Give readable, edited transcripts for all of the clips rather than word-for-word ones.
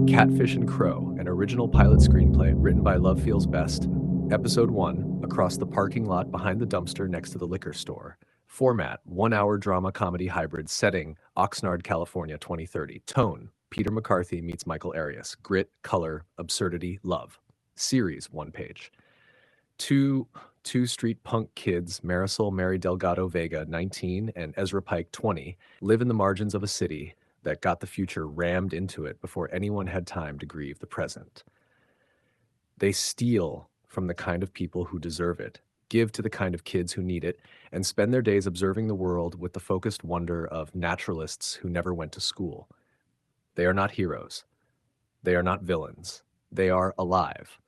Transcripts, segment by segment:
Catfish and Crow, an original pilot screenplay written by Love Feels Best. Episode 1, across the parking lot behind the dumpster next to the liquor store. Format, 1-hour drama comedy hybrid. Setting, Oxnard, California, 2030. Tone, Peter McCarthy meets Michael Arias. Grit, color, absurdity, love. Series, 1 page. Two street punk kids, Marisol Mary Delgado Vega, 19, and Ezra Pike, 20, live in the margins of a city that got the future rammed into it before anyone had time to grieve the present. They steal from the kind of people who deserve it, give to the kind of kids who need it, and spend their days observing the world with the focused wonder of naturalists who never went to school. They are not heroes. They are not villains. They are alive,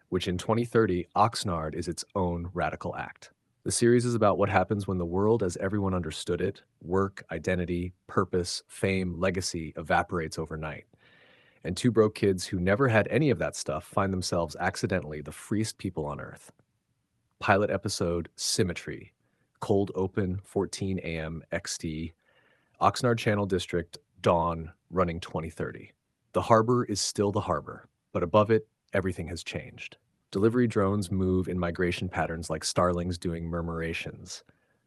which in 2030, Oxnard is its own radical act. The series is about what happens when the world as everyone understood it, work, identity, purpose, fame, legacy, evaporates overnight. And two broke kids who never had any of that stuff find themselves accidentally the freest people on earth. Pilot episode, Symmetry. Cold open, 14 a.m. XT. Oxnard Channel District, dawn, running 2030. The harbor is still the harbor, but above it, everything has changed. Delivery drones move in migration patterns like starlings doing murmurations.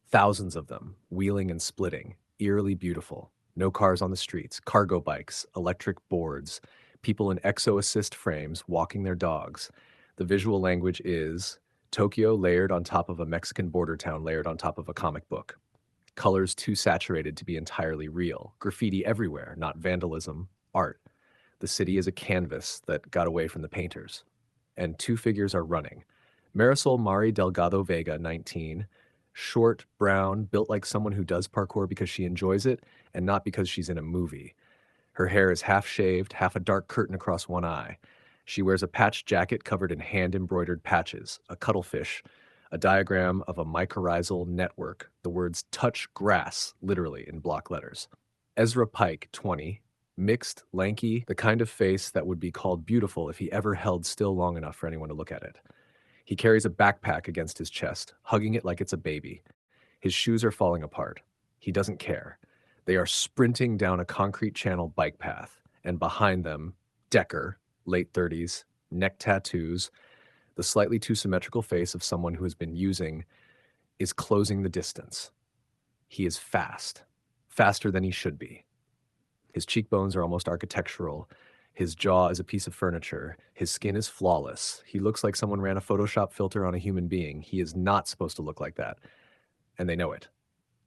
Thousands of them, wheeling and splitting, eerily beautiful. No cars on the streets, cargo bikes, electric boards, people in exo-assist frames walking their dogs. The visual language is Tokyo layered on top of a Mexican border town layered on top of a comic book. Colors too saturated to be entirely real. Graffiti everywhere, not vandalism, art. The city is a canvas that got away from the painters. And two figures are running. Marisol Mari Delgado Vega, 19, short, brown, built like someone who does parkour because she enjoys it and not because she's in a movie. Her hair is half shaved, half a dark curtain across one eye. She wears a patched jacket covered in hand-embroidered patches, a cuttlefish, a diagram of a mycorrhizal network, the words touch grass, literally in block letters. Ezra Pike, 20, mixed, lanky, the kind of face that would be called beautiful if he ever held still long enough for anyone to look at it. He carries a backpack against his chest, hugging it like it's a baby. His shoes are falling apart. He doesn't care. They are sprinting down a concrete channel bike path, and behind them, Decker, late 30s, neck tattoos, the slightly too symmetrical face of someone who has been using, is closing the distance. He is fast, faster than he should be. His cheekbones are almost architectural. His jaw is a piece of furniture. His skin is flawless. He looks like someone ran a Photoshop filter on a human being. He is not supposed to look like that. And they know it.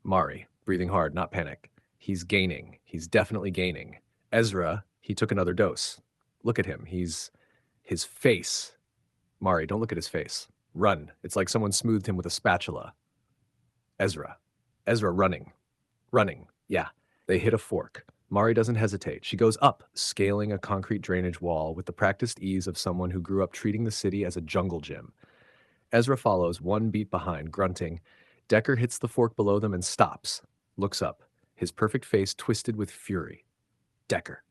Mari, breathing hard, not panic. He's gaining. He's definitely gaining. Ezra, he took another dose. Look at him. His face. Mari, don't look at his face. Run. It's like someone smoothed him with a spatula. Ezra. Ezra running. Running. Yeah. They hit a fork. Mari doesn't hesitate. She goes up, scaling a concrete drainage wall with the practiced ease of someone who grew up treating the city as a jungle gym. Ezra follows, one beat behind, grunting. Decker hits the fork below them and stops, looks up, his perfect face twisted with fury. Decker.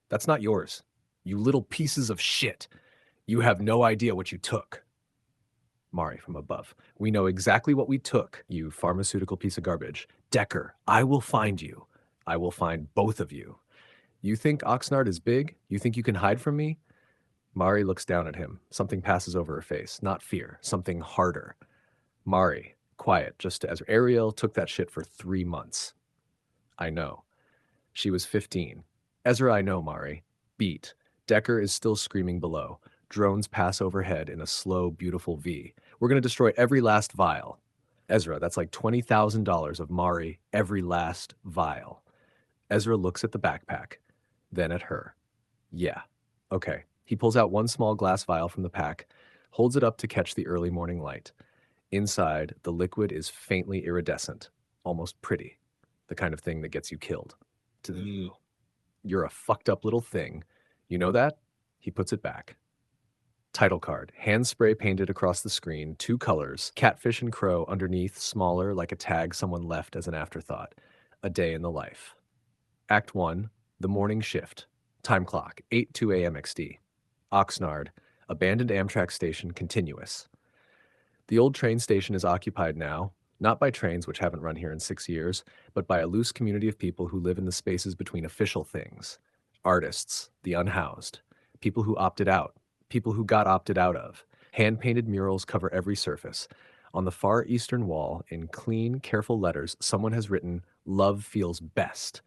That's not yours. You little pieces of shit. You have no idea what you took. Mari from above. We know exactly what we took, you pharmaceutical piece of garbage. Decker, I will find you. I will find both of you. You think Oxnard is big? You think you can hide from me? Mari looks down at him. Something passes over her face. Not fear. Something harder. Mari, quiet, just as Ariel took that shit for 3 months. I know. She was 15. Ezra, I know, Mari. Beat. Decker is still screaming below. Drones pass overhead in a slow, beautiful V. We're going to destroy every last vial. Ezra, that's like $20,000 of Mari, every last vial. Ezra looks at the backpack, then at her. Yeah. Okay. He pulls out one small glass vial from the pack, holds it up to catch the early morning light. Inside, the liquid is faintly iridescent, almost pretty, the kind of thing that gets you killed. You're a fucked up little thing. You know that? He puts it back. Title card, hand spray painted across the screen, 2 colors, Catfish and Crow underneath, smaller, like a tag someone left as an afterthought. A day in the life. Act 1, the morning shift. Time clock, 8:02 a.m. XD. Oxnard, abandoned Amtrak station, continuous. The old train station is occupied now, not by trains which haven't run here in 6 years, but by a loose community of people who live in the spaces between official things. Artists, the unhoused, people who opted out, people who got opted out of. Hand-painted murals cover every surface. On the far eastern wall, in clean, careful letters, someone has written, "Love feels best."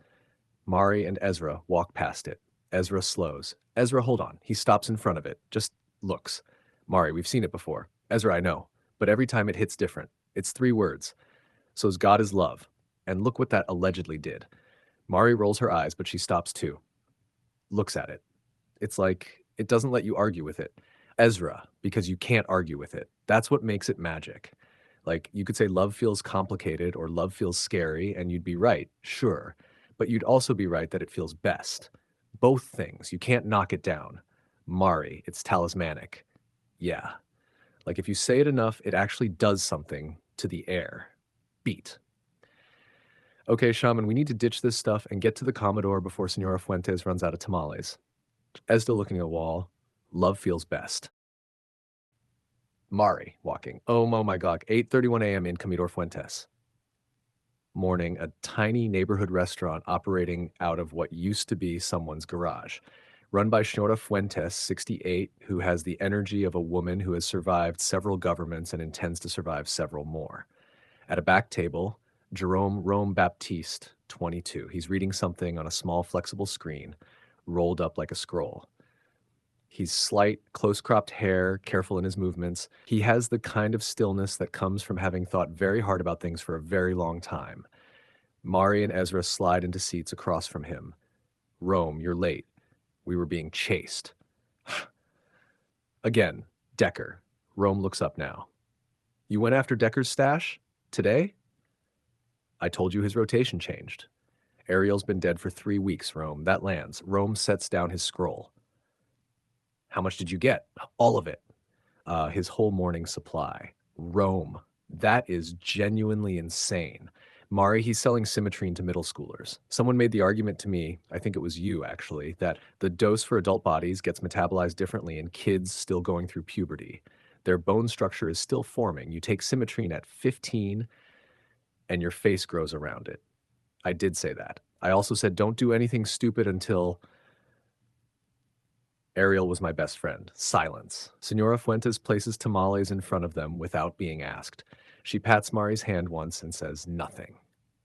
Mari and Ezra walk past it. Ezra slows. Ezra, hold on. He stops in front of it, just looks. Mari, we've seen it before. Ezra, I know, but every time it hits different. It's 3 words. So's God is love. And look what that allegedly did. Mari rolls her eyes, but she stops too. Looks at it. It's like it doesn't let you argue with it. Ezra, because you can't argue with it. That's what makes it magic. Like you could say love feels complicated or love feels scary, and you'd be right, sure. But you'd also be right that it feels best. Both things. You can't knock it down. Mari, it's talismanic. Yeah. Like if you say it enough, it actually does something to the air. Beat. Okay, Shaman, we need to ditch this stuff and get to the Commodore before Senora Fuentes runs out of tamales. Esda looking at a wall. Love feels best. Mari walking. Oh my God. 8:31 a.m. in Comedor Fuentes. Morning, a tiny neighborhood restaurant operating out of what used to be someone's garage. Run by Senora Fuentes, 68, who has the energy of a woman who has survived several governments and intends to survive several more. At a back table, Jerome Rome Baptiste, 22. He's reading something on a small flexible screen, rolled up like a scroll. He's slight, close-cropped hair, careful in his movements. He has the kind of stillness that comes from having thought very hard about things for a very long time. Mari and Ezra slide into seats across from him. Rome, you're late. We were being chased. Again, Decker. Rome looks up now. You went after Decker's stash? Today? I told you his rotation changed. Ariel's been dead for 3 weeks, Rome. That lands. Rome sets down his scroll. How much did you get? All of it. His whole morning supply. Rome. That is genuinely insane. Mari, he's selling Symmetrine to middle schoolers. Someone made the argument to me, I think it was you actually, that the dose for adult bodies gets metabolized differently in kids still going through puberty. Their bone structure is still forming. You take Symmetrine at 15 and your face grows around it. I did say that. I also said don't do anything stupid until Ariel was my best friend. Silence. Senora Fuentes places tamales in front of them without being asked. She pats Mari's hand once and says nothing.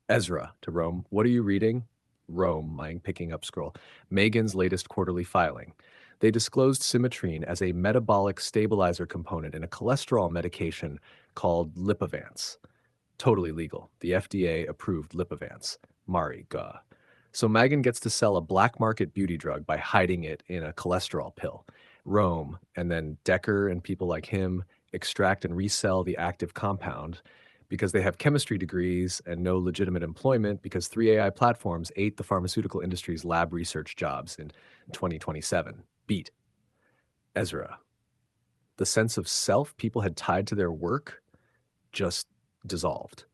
Ezra, to Rome, what are you reading? Rome, picking up scroll. Megan's latest quarterly filing. They disclosed Symmetrine as a metabolic stabilizer component in a cholesterol medication called Lipovance. Totally legal. The FDA approved Lipovance. Mari, gah. So Megan gets to sell a black market beauty drug by hiding it in a cholesterol pill. Rome, and then Decker and people like him extract and resell the active compound because they have chemistry degrees and no legitimate employment because 3 AI platforms ate the pharmaceutical industry's lab research jobs in 2027. Beat. Ezra. The sense of self people had tied to their work just dissolved.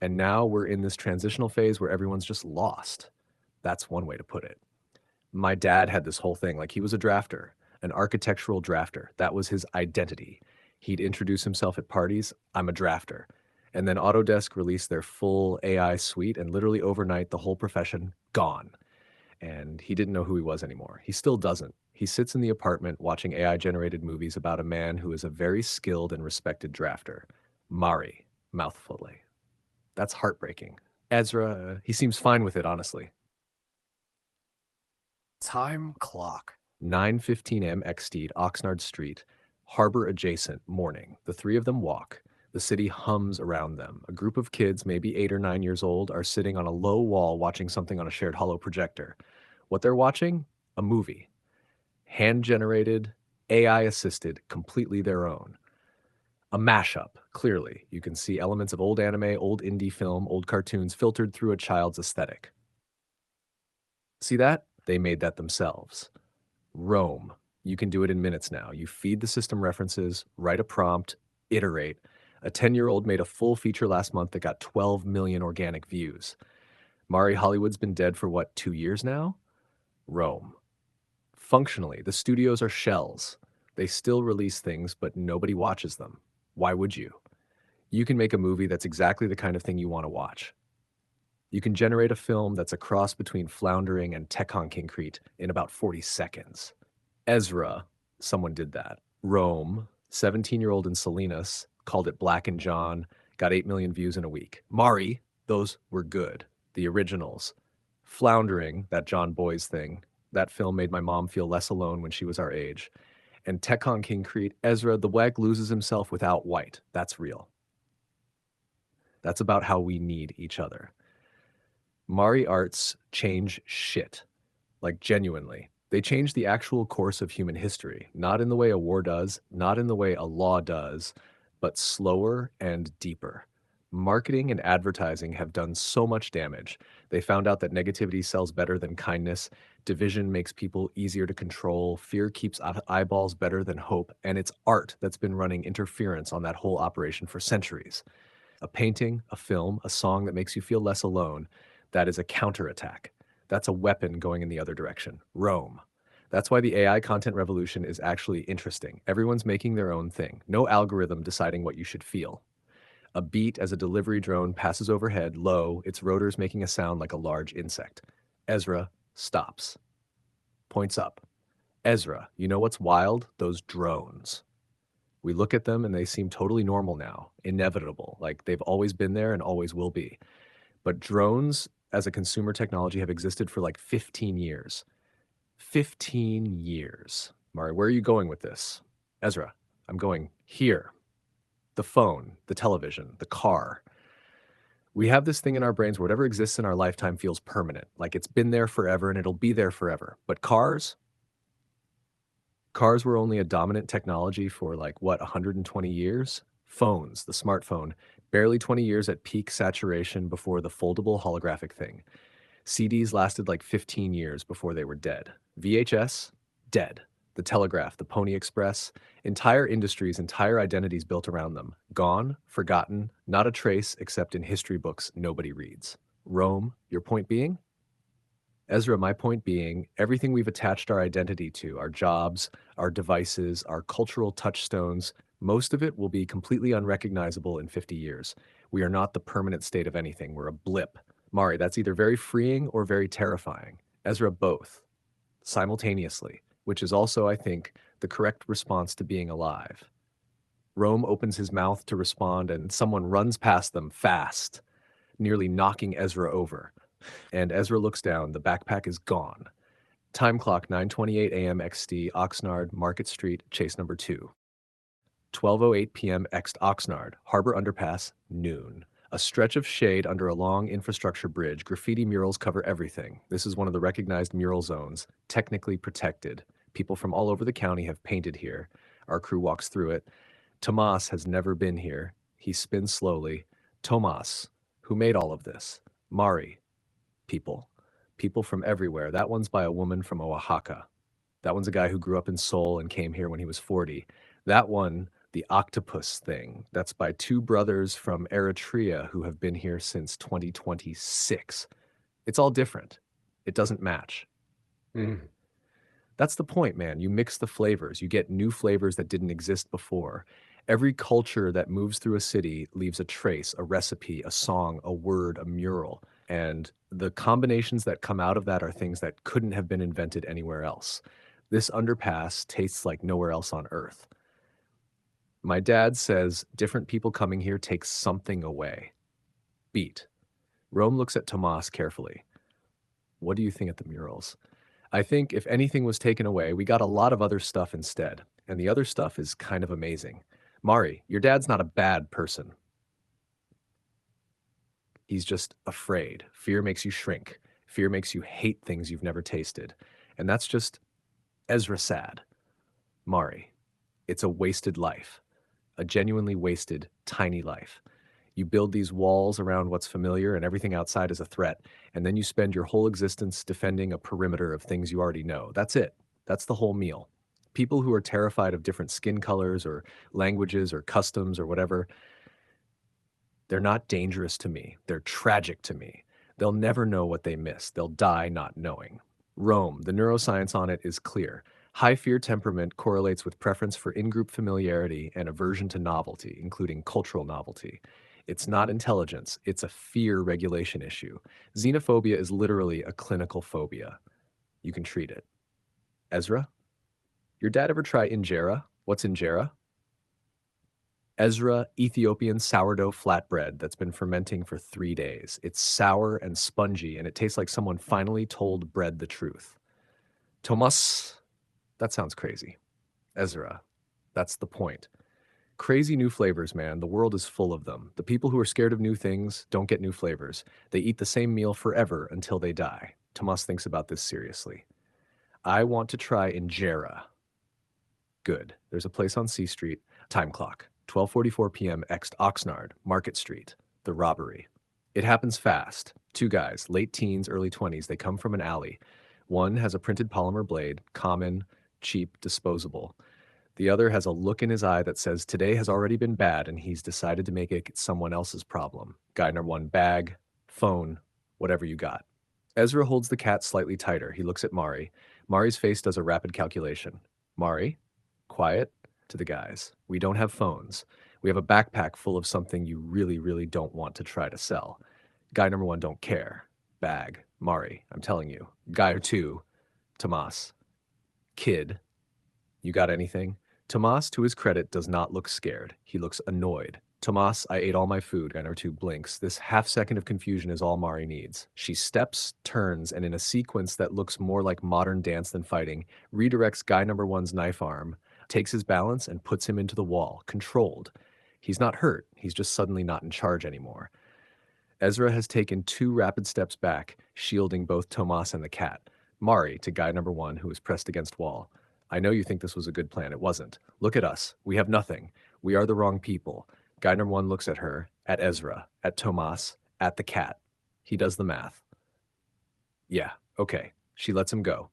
And now we're in this transitional phase where everyone's just lost. That's one way to put it. My dad had this whole thing, like he was a drafter, an architectural drafter. That was his identity. He'd introduce himself at parties, I'm a drafter. And then Autodesk released their full AI suite, and literally overnight, the whole profession gone. And he didn't know who he was anymore. He still doesn't. He sits in the apartment watching AI-generated movies about a man who is a very skilled and respected drafter. Mari, mouthfully. That's heartbreaking. Ezra, he seems fine with it, honestly. Time clock. 9:15 a.m. Exteed, Oxnard Street, harbor adjacent, morning. The three of them walk. The city hums around them. A group of kids, maybe 8 or 9 years old, are sitting on a low wall watching something on a shared hollow projector. What they're watching? A movie. Hand-generated, AI-assisted, completely their own. A mashup, clearly. You can see elements of old anime, old indie film, old cartoons filtered through a child's aesthetic. See that? They made that themselves. Rome. You can do it in minutes now. You feed the system references, write a prompt, iterate. A 10-year-old made a full feature last month that got 12 million organic views. Mari Hollywood's been dead for what, 2 years now? Rome. Functionally, the studios are shells. They still release things, but nobody watches them. Why would you? You can make a movie that's exactly the kind of thing you want to watch. You can generate a film that's a cross between Floundering and Tecton in about 40 seconds. Ezra, someone did that. Rome, 17-year-old in Salinas, called it Black and John, got 8 million views in a week. Mari, those were good. The originals. Floundering, that John Boyes thing, that film made my mom feel less alone when she was our age. And Tecton, Ezra, the Wag loses himself without White. That's real. That's about how we need each other. Mari arts change shit. Like, genuinely. They change the actual course of human history, not in the way a war does, not in the way a law does, but slower and deeper. Marketing and advertising have done so much damage. They found out that negativity sells better than kindness, division makes people easier to control, fear keeps eyeballs better than hope, and it's art that's been running interference on that whole operation for centuries. A painting, a film, a song that makes you feel less alone, that is a counterattack. That's a weapon going in the other direction. Rome. That's why the AI content revolution is actually interesting. Everyone's making their own thing. No algorithm deciding what you should feel. A beat as a delivery drone passes overhead, low, its rotors making a sound like a large insect. Ezra stops. Points up. Ezra, you know what's wild? Those drones. We look at them and they seem totally normal now, inevitable, like they've always been there and always will be. But drones as a consumer technology have existed for like 15 years. 15 years. Mari, where are you going with this? Ezra, I'm going here. The phone, the television, the car. We have this thing in our brains where whatever exists in our lifetime feels permanent, like it's been there forever and it'll be there forever. But cars were only a dominant technology for like, what, 120 years? Phones, the smartphone, barely 20 years at peak saturation before the foldable holographic thing. CDs lasted like 15 years before they were dead. VHS, dead. The Telegraph, the Pony Express, entire industries, entire identities built around them. Gone, forgotten, not a trace except in history books nobody reads. Rome, your point being? Ezra, my point being, everything we've attached our identity to, our jobs, our devices, our cultural touchstones, most of it will be completely unrecognizable in 50 years. We are not the permanent state of anything. We're a blip. Mari, that's either very freeing or very terrifying. Ezra, both. Simultaneously, which is also, I think, the correct response to being alive. Rome opens his mouth to respond and someone runs past them fast, nearly knocking Ezra over. And Ezra looks down. The backpack is gone. Time clock 9:28 a.m. XT, Oxnard, Market Street, Chase number 2. 12:08 p.m. Ext Oxnard, Harbor Underpass, noon. A stretch of shade under a long infrastructure bridge. Graffiti murals cover everything. This is one of the recognized mural zones, technically protected. People from all over the county have painted here. Our crew walks through it. Tomas has never been here. He spins slowly. Tomas, who made all of this? Mari. People from everywhere. That one's by a woman from Oaxaca. That one's a guy who grew up in Seoul and came here when he was 40. That one, the octopus thing, that's by two brothers from Eritrea who have been here since 2026. It's all different. It doesn't match. That's the point, man. You mix the flavors. You get new flavors that didn't exist before. Every culture that moves through a city leaves a trace, a recipe, a song, a word, a mural. And the combinations that come out of that are things that couldn't have been invented anywhere else. This underpass tastes like nowhere else on earth. My dad says different people coming here take something away. Beat. Rome looks at Tomas carefully. What do you think of the murals? I think if anything was taken away, we got a lot of other stuff instead. And the other stuff is kind of amazing. Mari, your dad's not a bad person. He's just afraid. Fear makes you shrink. Fear makes you hate things you've never tasted. And that's just Ezra sad. Mari, it's a wasted life. A genuinely wasted, tiny life. You build these walls around what's familiar and everything outside is a threat, and then you spend your whole existence defending a perimeter of things you already know. That's it. That's the whole meal. People who are terrified of different skin colors or languages or customs or whatever, they're not dangerous to me. They're tragic to me. They'll never know what they missed. They'll die not knowing. Rome, the neuroscience on it is clear. High fear temperament correlates with preference for in-group familiarity and aversion to novelty, including cultural novelty. It's not intelligence, it's a fear regulation issue. Xenophobia is literally a clinical phobia. You can treat it. Ezra, your dad ever try injera? What's injera? Ezra, Ethiopian sourdough flatbread that's been fermenting for 3 days. It's sour and spongy, and it tastes like someone finally told bread the truth. Tomas, that sounds crazy. Ezra, that's the point. Crazy new flavors, man. The world is full of them. The people who are scared of new things don't get new flavors. They eat the same meal forever until they die. Tomas thinks about this seriously. I want to try injera. Good. There's a place on C Street. Time clock. 12:44 p.m. ext Oxnard, Market Street. The robbery. It happens fast. Two guys, late teens, early 20s. They come from an alley. One has a printed polymer blade, common, cheap, disposable. The other has a look in his eye that says today has already been bad and he's decided to make it someone else's problem. Guy number one, bag, phone, whatever you got. Ezra holds the cat slightly tighter. He looks at Mari. Mari's face does a rapid calculation. Mari, quiet, to the guys. We don't have phones. We have a backpack full of something you really, really don't want to try to sell. Guy number one, don't care. Bag, Mari, I'm telling you. Guy two, Tomas. Kid, you got anything? Tomas, to his credit, does not look scared. He looks annoyed. Tomas, I ate all my food. Guy number two blinks. This half second of confusion is all Mari needs. She steps, turns, and in a sequence that looks more like modern dance than fighting, redirects guy number one's knife arm, takes his balance, and puts him into the wall, controlled. He's not hurt. He's just suddenly not in charge anymore. Ezra has taken 2 rapid steps back, shielding both Tomas and the cat. Mari, to guy number one, who is pressed against wall. I know you think this was a good plan. It wasn't. Look at us. We have nothing. We are the wrong people. Guy number one looks at her, at Ezra, at Tomas, at the cat. He does the math. Yeah, okay. She lets him go.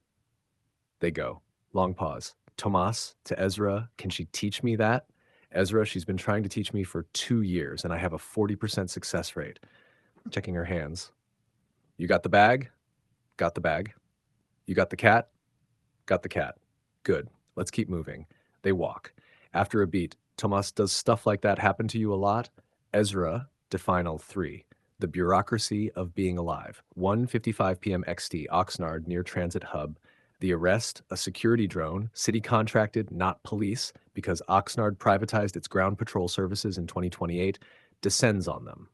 They go. Long pause. Tomas, to Ezra, can she teach me that? Ezra, she's been trying to teach me for 2 years, and I have a 40% success rate. Checking her hands. You got the bag? Got the bag. You got the cat? Got the cat. Good. Let's keep moving. They walk. After a beat, Tomas, does stuff like that happen to you a lot? Ezra, to final 3. The bureaucracy of being alive. 1:55 p.m. XT, Oxnard, near Transit Hub. The arrest, a security drone, city contracted, not police, because Oxnard privatized its ground patrol services in 2028, descends on them.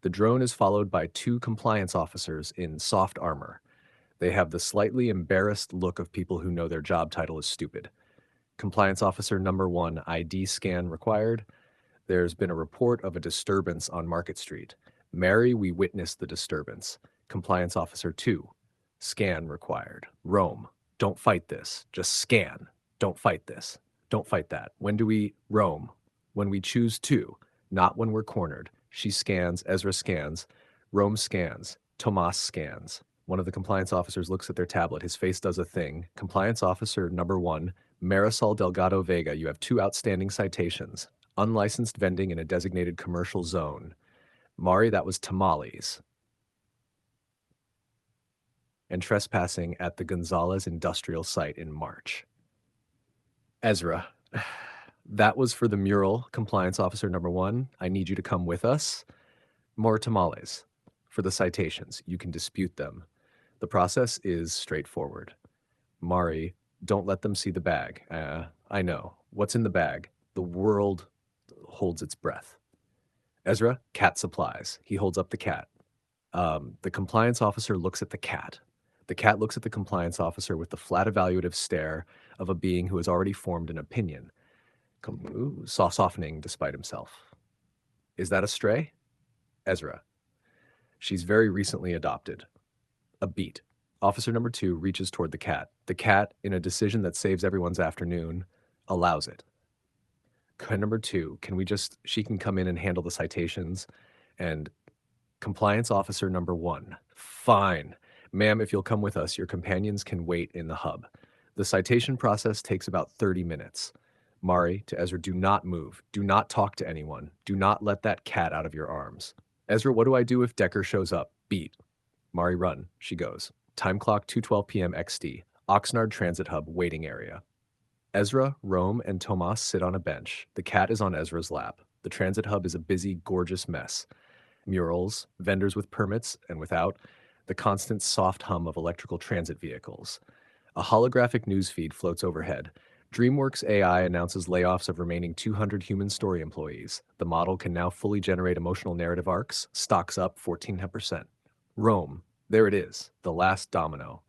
The drone is followed by 2 compliance officers in soft armor. They have the slightly embarrassed look of people who know their job title is stupid. Compliance officer number 1, ID scan required. There's been a report of a disturbance on Market Street. Mary, we witnessed the disturbance. Compliance officer 2, scan required. Rome, don't fight this. Just scan. Don't fight this. Don't fight that. When do we, Rome, when we choose to, not when we're cornered. She scans, Ezra scans, Rome scans, Tomas scans. One of the compliance officers looks at their tablet. His face does a thing. Compliance officer number 1, Marisol Delgado Vega, you have 2 outstanding citations. Unlicensed vending in a designated commercial zone. Mari, that was tamales. And trespassing at the Gonzalez industrial site in March. Ezra, that was for the mural. Compliance officer number 1, I need you to come with us. More tamales. For the citations, you can dispute them. The process is straightforward. Mari, don't let them see the bag. I know. What's in the bag? The world holds its breath. Ezra, cat supplies. He holds up the cat. The compliance officer looks at the cat. The cat looks at the compliance officer with the flat evaluative stare of a being who has already formed an opinion, softening despite himself. Is that a stray? Ezra. She's very recently adopted. A beat. Officer number 2 reaches toward the cat. The cat, in a decision that saves everyone's afternoon, allows it. Number 2, she can come in and handle the citations. And compliance officer number 1, fine. Ma'am, if you'll come with us, your companions can wait in the hub. The citation process takes about 30 minutes. Mari, to Ezra, do not move. Do not talk to anyone. Do not let that cat out of your arms. Ezra, what do I do if Decker shows up? Beat. Mari, run. She goes. Time clock 2:12 p.m. XT. Oxnard Transit Hub waiting area. Ezra, Rome, and Tomas sit on a bench. The cat is on Ezra's lap. The transit hub is a busy, gorgeous mess. Murals, vendors with permits and without, the constant soft hum of electrical transit vehicles. A holographic newsfeed floats overhead. DreamWorks AI announces layoffs of remaining 200 human story employees. The model can now fully generate emotional narrative arcs. Stocks up 14%. Rome, there it is, the last domino.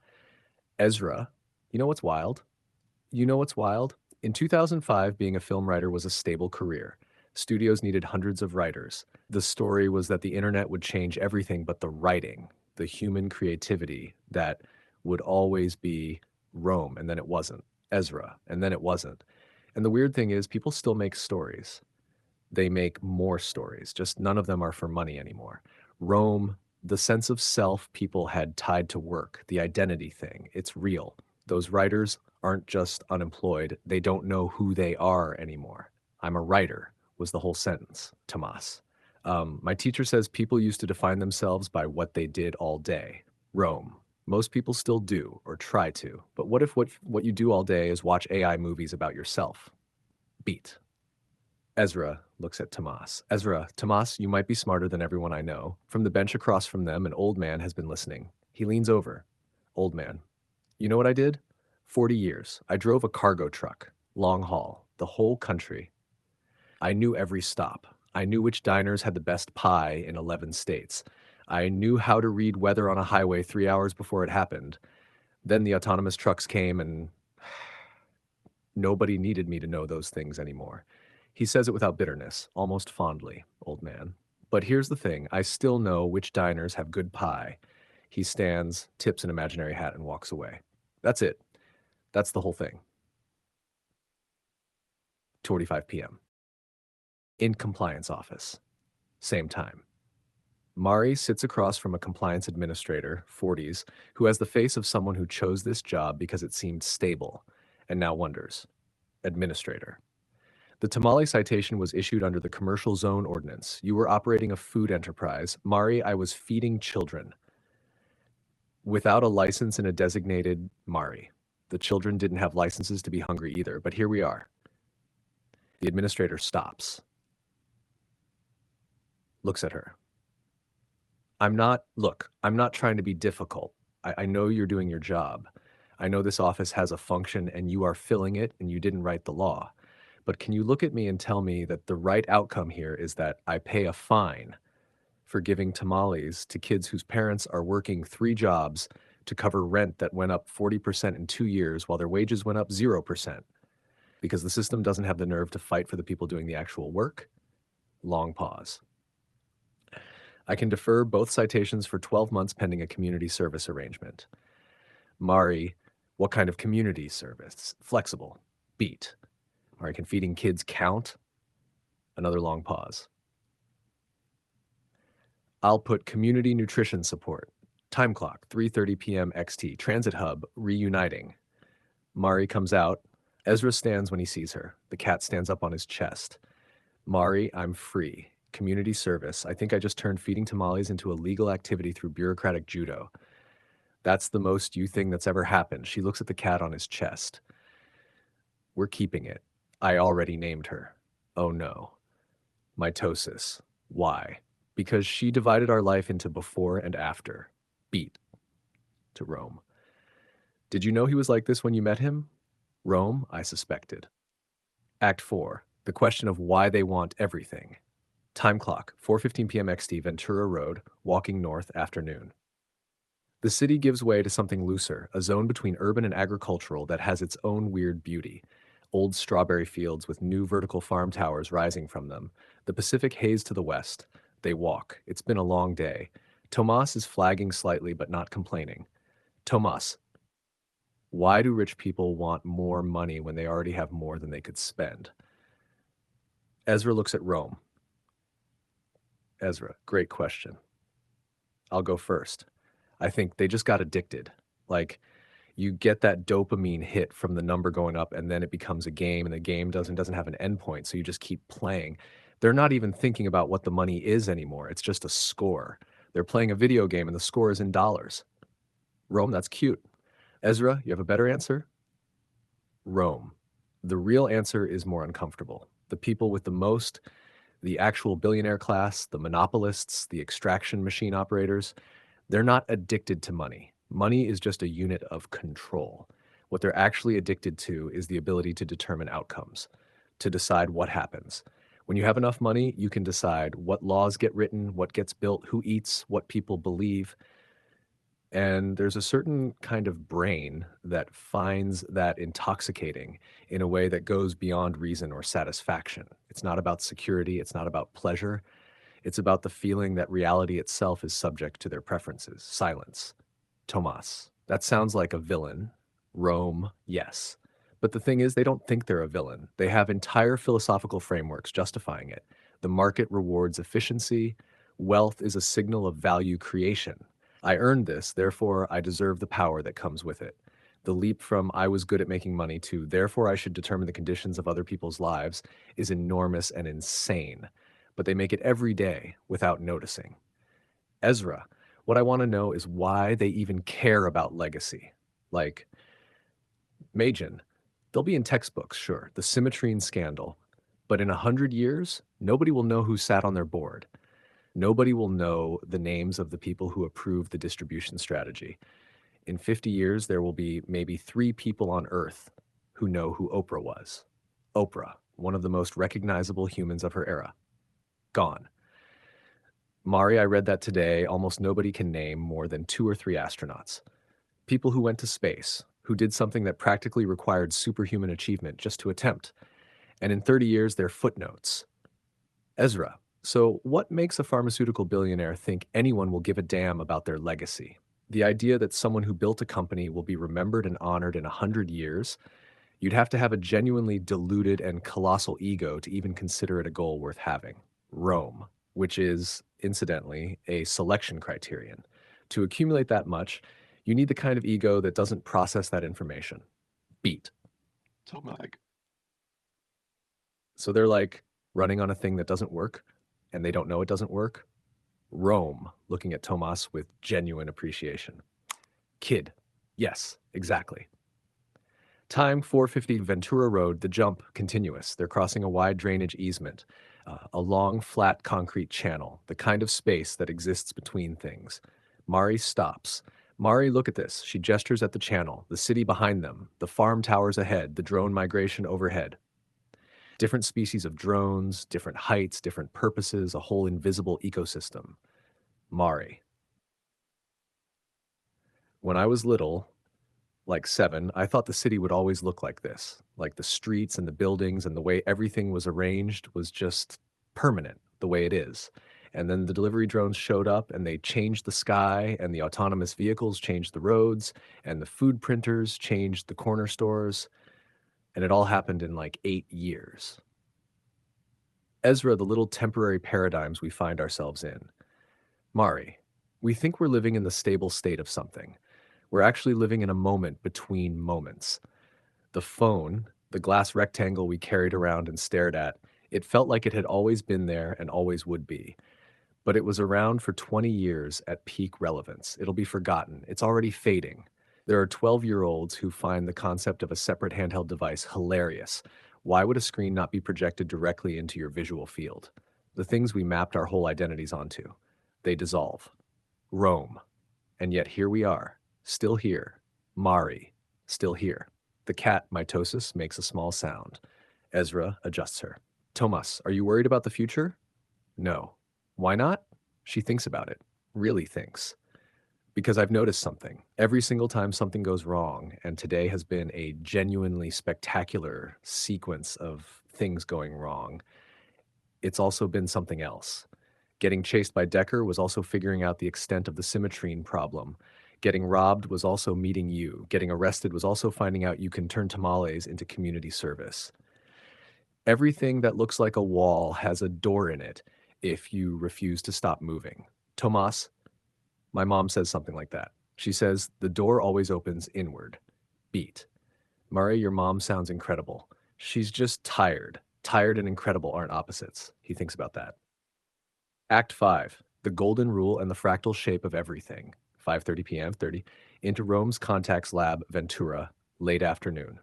Ezra, you know what's wild? You know what's wild? In 2005, being a film writer was a stable career. Studios needed hundreds of writers. The story was that the internet would change everything but the writing, the human creativity that would always be Rome, and then it wasn't. Ezra, and then it wasn't. And the weird thing is, people still make stories. They make more stories, just none of them are for money anymore. Rome, the sense of self people had tied to work, the identity thing, it's real. Those writers aren't just unemployed, they don't know who they are anymore. I'm a writer, was the whole sentence, Tomas. My teacher says people used to define themselves by what they did all day. Rome. Most people still do, or try to. But what if what you do all day is watch AI movies about yourself? Beat. Ezra looks at Tomas. Ezra, Tomas, you might be smarter than everyone I know. From the bench across from them, an old man has been listening. He leans over. Old man. You know what I did? 40 years. I drove a cargo truck. Long haul. The whole country. I knew every stop. I knew which diners had the best pie in 11 states. I knew how to read weather on a highway 3 hours before it happened. Then the autonomous trucks came and nobody needed me to know those things anymore. He says it without bitterness, almost fondly, old man. But here's the thing, I still know which diners have good pie. He stands, tips an imaginary hat, and walks away. That's it. That's the whole thing. 2:45 p.m. In compliance office. Same time. Mari sits across from a compliance administrator, 40s, who has the face of someone who chose this job because it seemed stable, and now wonders. Administrator. The tamale citation was issued under the Commercial Zone Ordinance. You were operating a food enterprise. Mari, I was feeding children. Without a license in a designated Mari. The children didn't have licenses to be hungry either, but here we are. The administrator stops. Looks at her. I'm not trying to be difficult. I know you're doing your job. I know this office has a function and you are filling it and you didn't write the law. But can you look at me and tell me that the right outcome here is that I pay a fine for giving tamales to kids whose parents are working 3 jobs to cover rent that went up 40% in 2 years while their wages went up 0%? Because the system doesn't have the nerve to fight for the people doing the actual work? Long pause. I can defer both citations for 12 months pending a community service arrangement. Mari, what kind of community service? Flexible. Beat. Mari, can feeding kids count? Another long pause. I'll put community nutrition support. Time clock, 3:30 p.m. XT. Transit hub, reuniting. Mari comes out. Ezra stands when he sees her. The cat stands up on his chest. Mari, I'm free. Community service. I think I just turned feeding tamales into a legal activity through bureaucratic judo. That's the most you thing that's ever happened. She looks at the cat on his chest. We're keeping it. I already named her. Oh no. Mitosis. Why? Because she divided our life into before and after. Beat. To Rome. Did you know he was like this when you met him? Rome, I suspected. Act 4. The question of why they want everything. Time clock, 4:15 p.m. XT, Ventura Road, walking north, afternoon. The city gives way to something looser, a zone between urban and agricultural that has its own weird beauty. Old strawberry fields with new vertical farm towers rising from them. The Pacific haze to the west. They walk. It's been a long day. Tomas is flagging slightly but not complaining. Tomas, why do rich people want more money when they already have more than they could spend? Ezra looks at Rome. Ezra, great question. I'll go first. I think they just got addicted. Like, you get that dopamine hit from the number going up and then it becomes a game and the game doesn't have an endpoint, so you just keep playing. They're not even thinking about what the money is anymore. It's just a score. They're playing a video game and the score is in dollars. Rome, that's cute. Ezra, you have a better answer? Rome. The real answer is more uncomfortable. The people with the most, The actual billionaire class, the monopolists, the extraction machine operators, they're not addicted to money. Money is just a unit of control. What they're actually addicted to is the ability to determine outcomes, to decide what happens. When you have enough money, you can decide what laws get written, what gets built, who eats, what people believe. And there's a certain kind of brain that finds that intoxicating in a way that goes beyond reason or satisfaction. It's not about security, it's not about pleasure. It's about the feeling that reality itself is subject to their preferences. Silence. Tomas. That sounds like a villain. Rome, yes. But the thing is, they don't think they're a villain. They have entire philosophical frameworks justifying it. The market rewards efficiency. Wealth is a signal of value creation. I earned this, therefore I deserve the power that comes with it. The leap from I was good at making money to therefore I should determine the conditions of other people's lives is enormous and insane. But they make it every day without noticing. Ezra, what I want to know is why they even care about legacy. Like, Majin, they'll be in textbooks, sure, the Symmetrine scandal. But in 100 years, nobody will know who sat on their board. Nobody will know the names of the people who approved the distribution strategy. In 50 years, there will be maybe 3 people on Earth who know who Oprah was. Oprah, one of the most recognizable humans of her era. Gone. Mari, I read that today, almost nobody can name more than 2 or 3 astronauts. People who went to space, who did something that practically required superhuman achievement just to attempt. And in 30 years, they're footnotes. Ezra, so what makes a pharmaceutical billionaire think anyone will give a damn about their legacy? The idea that someone who built a company will be remembered and honored in 100 years, you'd have to have a genuinely deluded and colossal ego to even consider it a goal worth having. Rome, which is, incidentally, a selection criterion. To accumulate that much, you need the kind of ego that doesn't process that information. Beat. Tomag. So they're like running on a thing that doesn't work, and they don't know it doesn't work. Rome, looking at Tomas with genuine appreciation. Kid. Yes, exactly. Time 450 Ventura Road, the jump continuous. They're crossing a wide drainage easement, a long, flat concrete channel, the kind of space that exists between things. Mari stops. Mari, look at this. She gestures at the channel, the city behind them, the farm towers ahead, the drone migration overhead. Different species of drones, different heights, different purposes, a whole invisible ecosystem. Mari. When I was little, like 7, I thought the city would always look like this. Like the streets and the buildings and the way everything was arranged was just permanent, the way it is. And then the delivery drones showed up and they changed the sky, and the autonomous vehicles changed the roads, and the food printers changed the corner stores, and it all happened in like 8 years. Ezra, the little temporary paradigms we find ourselves in. Mari, we think we're living in the stable state of something. We're actually living in a moment between moments. The phone, the glass rectangle we carried around and stared at, it felt like it had always been there and always would be. But it was around for 20 years at peak relevance. It'll be forgotten. It's already fading. There are 12-year-olds who find the concept of a separate handheld device hilarious. Why would a screen not be projected directly into your visual field? The things we mapped our whole identities onto. They dissolve. Rome. And yet here we are, still here. Mari, still here. The cat, mitosis, makes a small sound. Ezra adjusts her. Tomas, are you worried about the future? No. Why not? She thinks about it. Really thinks. Because I've noticed something. Every single time something goes wrong, and today has been a genuinely spectacular sequence of things going wrong, it's also been something else. Getting chased by Decker was also figuring out the extent of the Symmetrine problem. Getting robbed was also meeting you. Getting arrested was also finding out you can turn tamales into community service. Everything that looks like a wall has a door in it if you refuse to stop moving. Tomas, my mom says something like that. She says, the door always opens inward. Beat. Murray, your mom sounds incredible. She's just tired. Tired and incredible aren't opposites. He thinks about that. Act 5, the golden rule and the fractal shape of everything. 5:30 p.m. 30 into Rome's Contacts Lab, Ventura, late afternoon.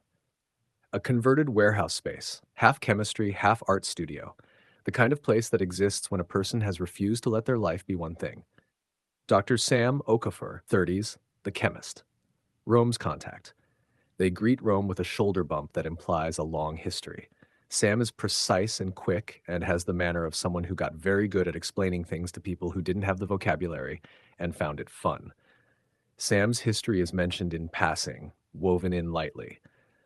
A converted warehouse space, half chemistry, half art studio. the kind of place that exists when a person has refused to let their life be one thing. Dr. Sam Okafor, 30s, the chemist. Rome's contact. They greet Rome with a shoulder bump that implies a long history. Sam is precise and quick and has the manner of someone who got very good at explaining things to people who didn't have the vocabulary and found it fun. Sam's history is mentioned in passing, woven in lightly.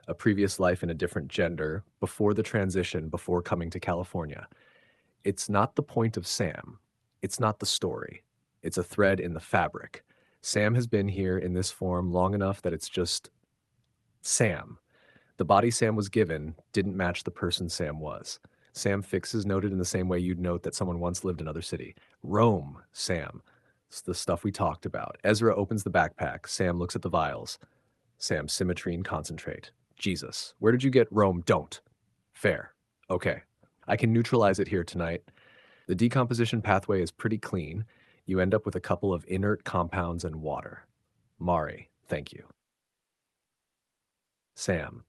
A previous life in a different gender, before the transition, before coming to California. It's not the point of Sam. It's not the story. It's a thread in the fabric. Sam has been here in this form long enough that it's just Sam. The body Sam was given didn't match the person Sam was. Sam Fix is noted in the same way you'd note that someone once lived in another city. Rome, Sam. It's the stuff we talked about. Ezra opens the backpack. Sam looks at the vials. Sam, symmetry and concentrate. Jesus. Where did you get Rome? Don't. Fair. Okay. I can neutralize it here tonight. The decomposition pathway is pretty clean. You end up with a couple of inert compounds and water. Mari, thank you. Sam.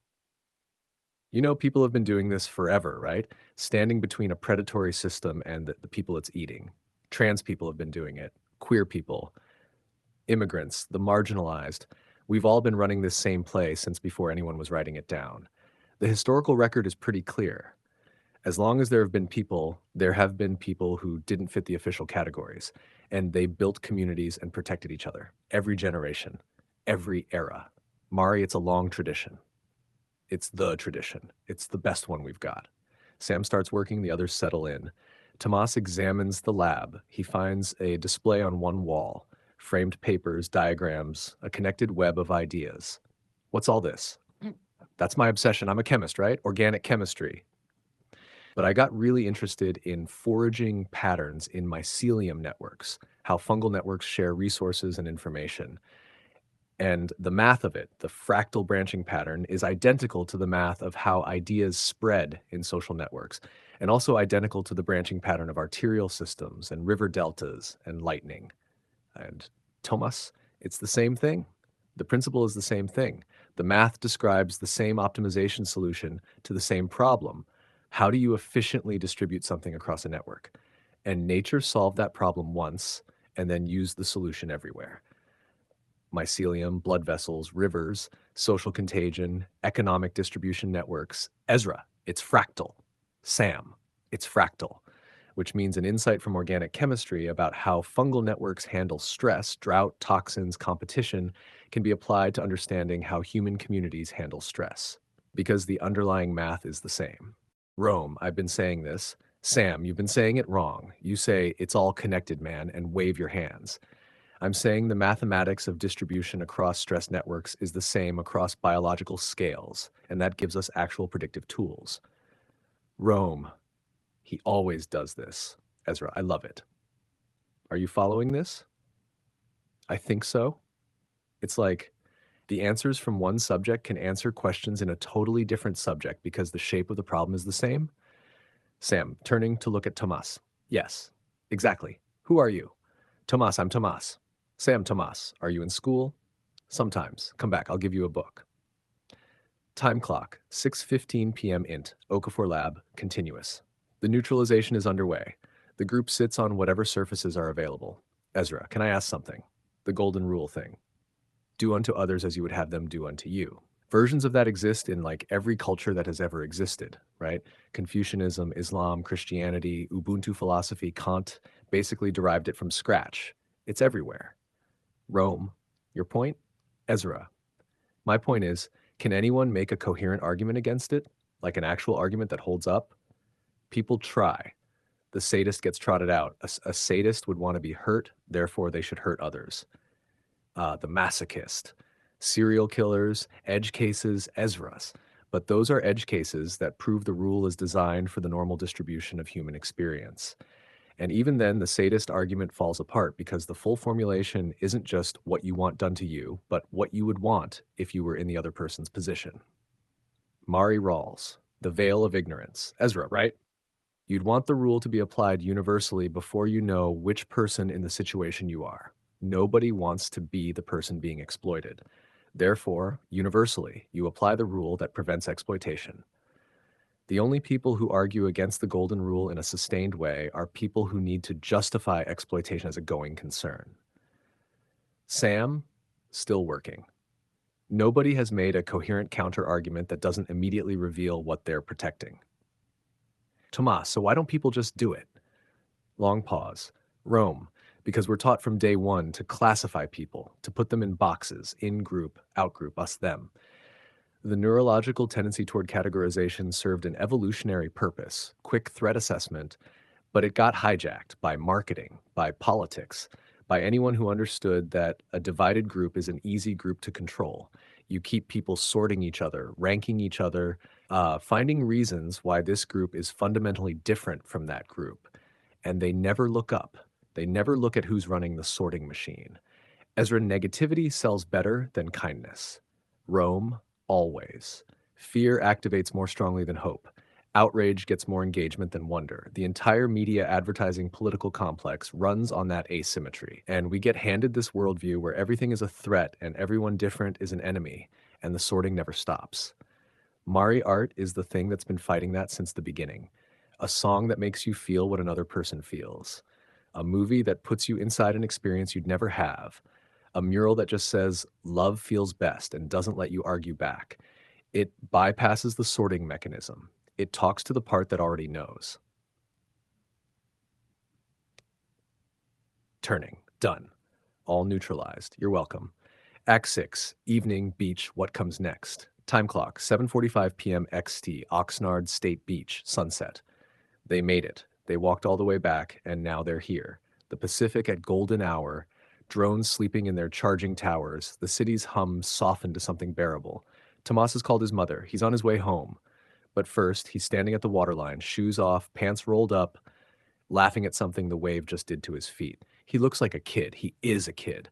You know, people have been doing this forever, right? Standing between a predatory system and the people it's eating. Trans people have been doing it. Queer people. Immigrants, the marginalized. We've all been running this same play since before anyone was writing it down. The historical record is pretty clear. As long as there have been people who didn't fit the official categories, and they built communities and protected each other. Every generation, every era. Mari, it's a long tradition. It's the tradition. It's the best one we've got. Sam starts working, the others settle in. Tomas examines the lab. He finds a display on one wall, framed papers, diagrams, a connected web of ideas. What's all this? That's my obsession. I'm a chemist, right? Organic chemistry. But I got really interested in foraging patterns in mycelium networks, how fungal networks share resources and information. And the math of it, the fractal branching pattern, is identical to the math of how ideas spread in social networks, and also identical to the branching pattern of arterial systems and river deltas and lightning. And Thomas, it's the same thing. The principle is the same thing. The math describes the same optimization solution to the same problem. How do you efficiently distribute something across a network? And nature solved that problem once and then used the solution everywhere. Mycelium, blood vessels, rivers, social contagion, economic distribution networks. Ezra, it's fractal. Sam, it's fractal, which means an insight from organic chemistry about how fungal networks handle stress, drought, toxins, competition can be applied to understanding how human communities handle stress, because the underlying math is the same. Rome, I've been saying this. Sam, you've been saying it wrong. You say it's all connected, man, and wave your hands. I'm saying the mathematics of distribution across stress networks is the same across biological scales, and that gives us actual predictive tools. Rome, he always does this. Ezra, I love it. Are you following this? I think so. It's like the answers from one subject can answer questions in a totally different subject because the shape of the problem is the same. Sam, turning to look at Tomas. Yes, exactly. Who are you? Tomas, I'm Tomas. Sam, Tomas, are you in school? Sometimes. Come back, I'll give you a book. Time clock, 6:15 p.m. int, Okafor Lab, continuous. The neutralization is underway. The group sits on whatever surfaces are available. Ezra, can I ask something? The golden rule thing. Do unto others as you would have them do unto you. Versions of that exist in like every culture that has ever existed, right? Confucianism, Islam, Christianity, Ubuntu philosophy, Kant basically derived it from scratch. It's everywhere. Rome. Your point? Ezra. My point is, can anyone make a coherent argument against it? Like an actual argument that holds up? People try. The sadist gets trotted out. A sadist would want to be hurt, therefore they should hurt others. The masochist, serial killers, edge cases, Ezras. But those are edge cases that prove the rule is designed for the normal distribution of human experience. And even then, the sadist argument falls apart because the full formulation isn't just what you want done to you, but what you would want if you were in the other person's position. Mari Rawls, the veil of ignorance. Ezra, right? You'd want the rule to be applied universally before you know which person in the situation you are. Nobody wants to be the person being exploited. Therefore, universally, you apply the rule that prevents exploitation. The only people who argue against the golden rule in a sustained way are people who need to justify exploitation as a going concern. Sam, still working. Nobody has made a coherent counter-argument that doesn't immediately reveal what they're protecting. Tomas, so why don't people just do it? Long pause. Rome, because we're taught from day one to classify people, to put them in boxes, in-group, out-group, us, them. The neurological tendency toward categorization served an evolutionary purpose, quick threat assessment, but it got hijacked by marketing, by politics, by anyone who understood that a divided group is an easy group to control. You keep people sorting each other, ranking each other, finding reasons why this group is fundamentally different from that group. And they never look up. They never look at who's running the sorting machine. Ezra, negativity sells better than kindness. Rome, always. Fear activates more strongly than hope. Outrage gets more engagement than wonder. The entire media advertising political complex runs on that asymmetry. And we get handed this worldview where everything is a threat and everyone different is an enemy, and the sorting never stops. Mari art is the thing that's been fighting that since the beginning. A song that makes you feel what another person feels. A movie that puts you inside an experience you'd never have. A mural that just says, love feels best and doesn't let you argue back. It bypasses the sorting mechanism. It talks to the part that already knows. Turning. Done. All neutralized. You're welcome. Act 6. Evening, beach, what comes next? Time clock, 7:45 p.m. XT, Oxnard State Beach, sunset. They made it. They walked all the way back, and now they're here. The Pacific at golden hour, drones sleeping in their charging towers, the city's hum softened to something bearable. Tomas has called his mother. He's on his way home. But first, he's standing at the waterline, shoes off, pants rolled up, laughing at something the wave just did to his feet. He looks like a kid. He is a kid.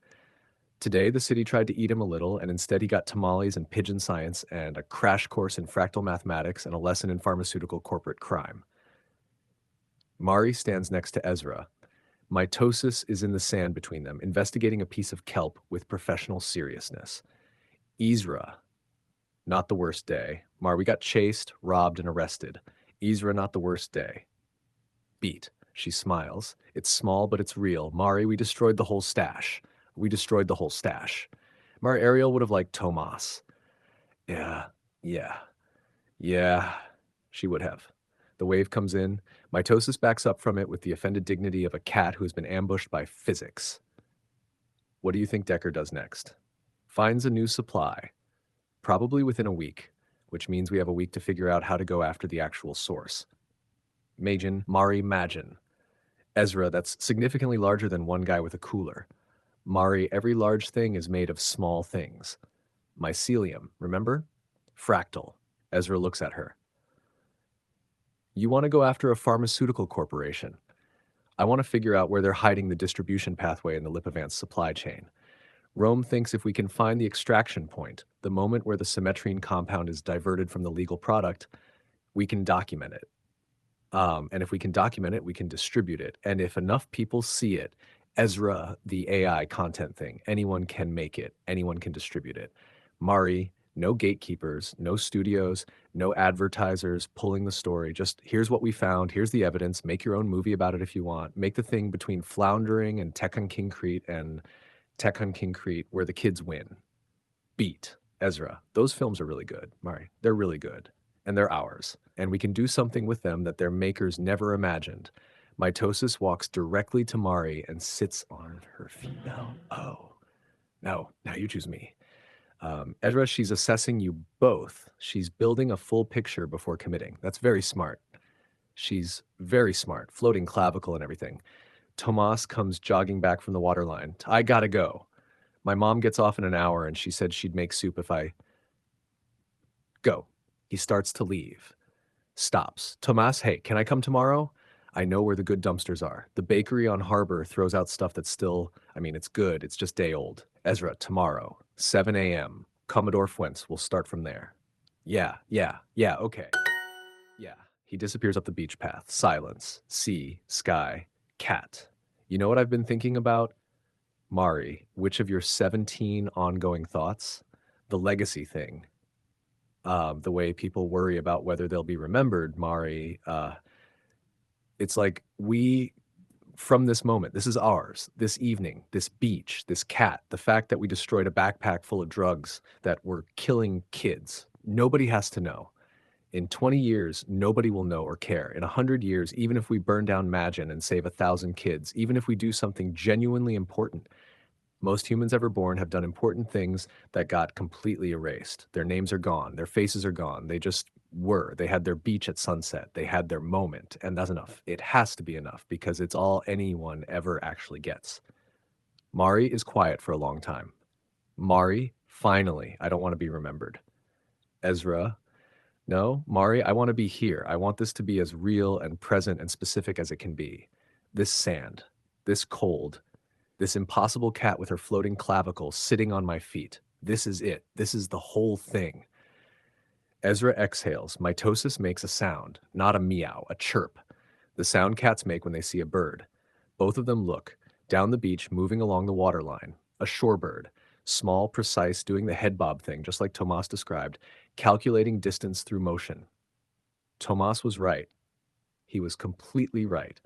Today, the city tried to eat him a little, and instead he got tamales and pigeon science and a crash course in fractal mathematics and a lesson in pharmaceutical corporate crime. Mari stands next to Ezra. Mitosis is in the sand between them, investigating a piece of kelp with professional seriousness. Ezra, not the worst day. We got chased, robbed, and arrested. Ezra, not the worst day. Beat. She smiles. It's small, but it's real. Mari, we destroyed the whole stash. We destroyed the whole stash. Ariel would have liked Tomas. Yeah, yeah, yeah, she would have. The wave comes in. Mitosis backs up from it with the offended dignity of a cat who has been ambushed by physics. What do you think Decker does next? Finds a new supply, probably within a week, which means we have a week to figure out how to go after the actual source. Mari Magin. Ezra, that's significantly larger than one guy with a cooler. Mari, every large thing is made of small things. Mycelium, remember? Fractal. Ezra looks at her. You want to go after a pharmaceutical corporation. I want to figure out where they're hiding the distribution pathway in the Lipavance supply chain. Rome thinks if we can find the extraction point, the moment where the symmetrine compound is diverted from the legal product, we can document it. And if we can document it, we can distribute it. And if enough people see it, Ezra, the AI content thing, anyone can make it, anyone can distribute it. Mari, no gatekeepers, no studios, no advertisers pulling the story. Just here's what we found, here's the evidence, make your own movie about it if you want. Make the thing between Floundering and Tekun Kincrete and Tekun Kincrete where the kids win. Beat. Ezra. Those films are really good, Mari. They're really good. And they're ours. And we can do something with them that their makers never imagined. Mitosis walks directly to Mari and sits on her feet. No. Oh. No. Now you choose me. Ezra, she's assessing you both. She's building a full picture before committing. That's very smart. She's very smart, floating clavicle and everything. Tomas comes jogging back from the waterline. I gotta go. My mom gets off in an hour and she said she'd make soup if I... Go. He starts to leave. Stops. Tomas, hey, can I come tomorrow? I know where the good dumpsters are. The bakery on Harbor throws out stuff that's still, it's good. It's just day old. Ezra, tomorrow, 7 a.m. Commodore Fuentes. We'll start from there. Yeah, okay. Yeah. He disappears up the beach path. Silence. Sea. Sky. Cat. You know what I've been thinking about? Mari, which of your 17 ongoing thoughts? The legacy thing. The way people worry about whether they'll be remembered, Mari, it's like from this moment, this is ours, this evening, this beach, this cat, the fact that we destroyed a backpack full of drugs that were killing kids. Nobody has to know. In 20 years, nobody will know or care. In 100 years, even if we burn down Magen and save 1,000 kids, even if we do something genuinely important, most humans ever born have done important things that got completely erased. Their names are gone. Their faces are gone. They just were. They had their beach at sunset. They had their moment, and that's enough. It has to be enough because it's all anyone ever actually gets. Mari is quiet for a long time. Mari, finally, I don't want to be remembered. Ezra, no, Mari, I want to be here. I want this to be as real and present and specific as it can be. This sand, this cold, this impossible cat with her floating clavicle sitting on my feet. This is it. This is the whole thing. Ezra exhales. Mitosis makes a sound, not a meow, a chirp. The sound cats make when they see a bird. Both of them look, down the beach, moving along the waterline. A shorebird, small, precise, doing the head bob thing, just like Tomas described, calculating distance through motion. Tomas was right. He was completely right.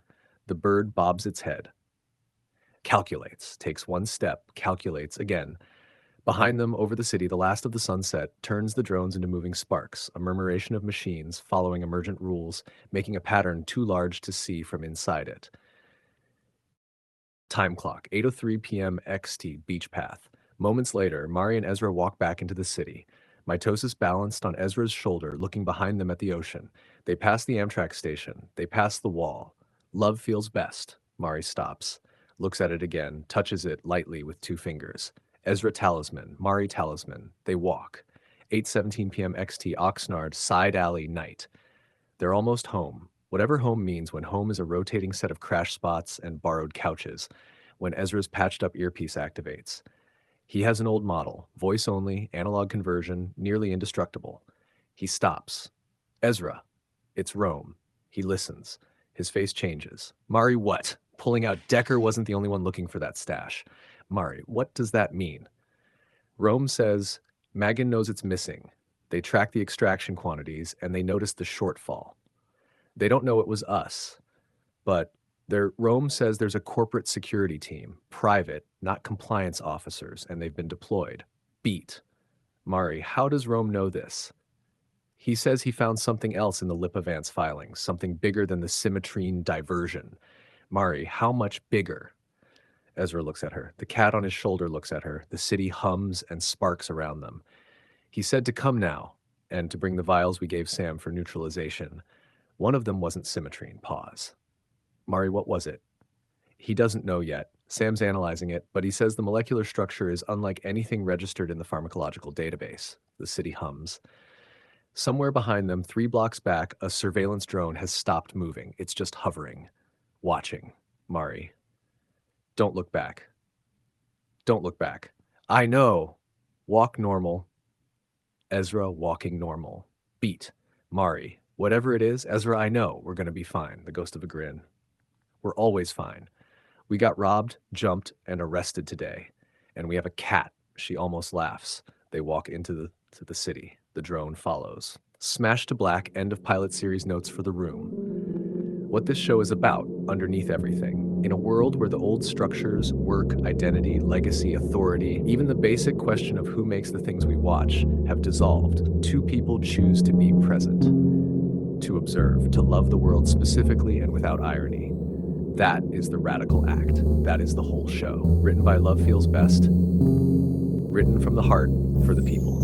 The bird bobs its head. Calculates, takes one step, calculates again. Behind them, over the city, the last of the sunset turns the drones into moving sparks, a murmuration of machines following emergent rules, making a pattern too large to see from inside it. Time clock, 8:03 p.m. XT, beach path. Moments later, Mari and Ezra walk back into the city. Mitosis balanced on Ezra's shoulder, looking behind them at the ocean. They pass the Amtrak station. They pass the wall. Love feels best. Mari stops. Looks at it again, touches it lightly with 2 fingers. Ezra talisman, Mari talisman. They walk. 8:17 p.m. XT, Oxnard, side alley, night. They're almost home. Whatever home means when home is a rotating set of crash spots and borrowed couches. When Ezra's patched up earpiece activates. He has an old model, voice only, analog conversion, nearly indestructible. He stops. Ezra. It's Rome. He listens. His face changes. Mari, what? Pulling out Decker wasn't the only one looking for that stash. Mari, what does that mean? Rome says, Magen knows it's missing. They track the extraction quantities and they notice the shortfall. They don't know it was us, but Rome says there's a corporate security team, private, not compliance officers, and they've been deployed. Beat. Mari, how does Rome know this? He says he found something else in the Lipavance filings, something bigger than the symmetrine diversion. Mari, how much bigger? Ezra looks at her. The cat on his shoulder looks at her. The city hums and sparks around them. He said to come now, and to bring the vials we gave Sam for neutralization. One of them wasn't symmetrine. Pause. Mari, what was it? He doesn't know yet. Sam's analyzing it, but he says the molecular structure is unlike anything registered in the pharmacological database. The city hums. Somewhere behind them, 3 blocks back, a surveillance drone has stopped moving. It's just hovering. Watching. Mari. Don't look back. Don't look back. I know. Walk normal. Ezra walking normal. Beat. Mari. Whatever it is, Ezra, I know. We're going to be fine. The ghost of a grin. We're always fine. We got robbed, jumped, and arrested today. And we have a cat. She almost laughs. They walk into the city. The drone follows. Smash to black, end of pilot series notes for the room. What this show is about, underneath everything. In a world where the old structures, work, identity, legacy, authority, even the basic question of who makes the things we watch, have dissolved, 2 people choose to be present. To observe, to love the world specifically and without irony. That is the radical act. That is the whole show. Written by Love Feels Best. Written from the heart for the people.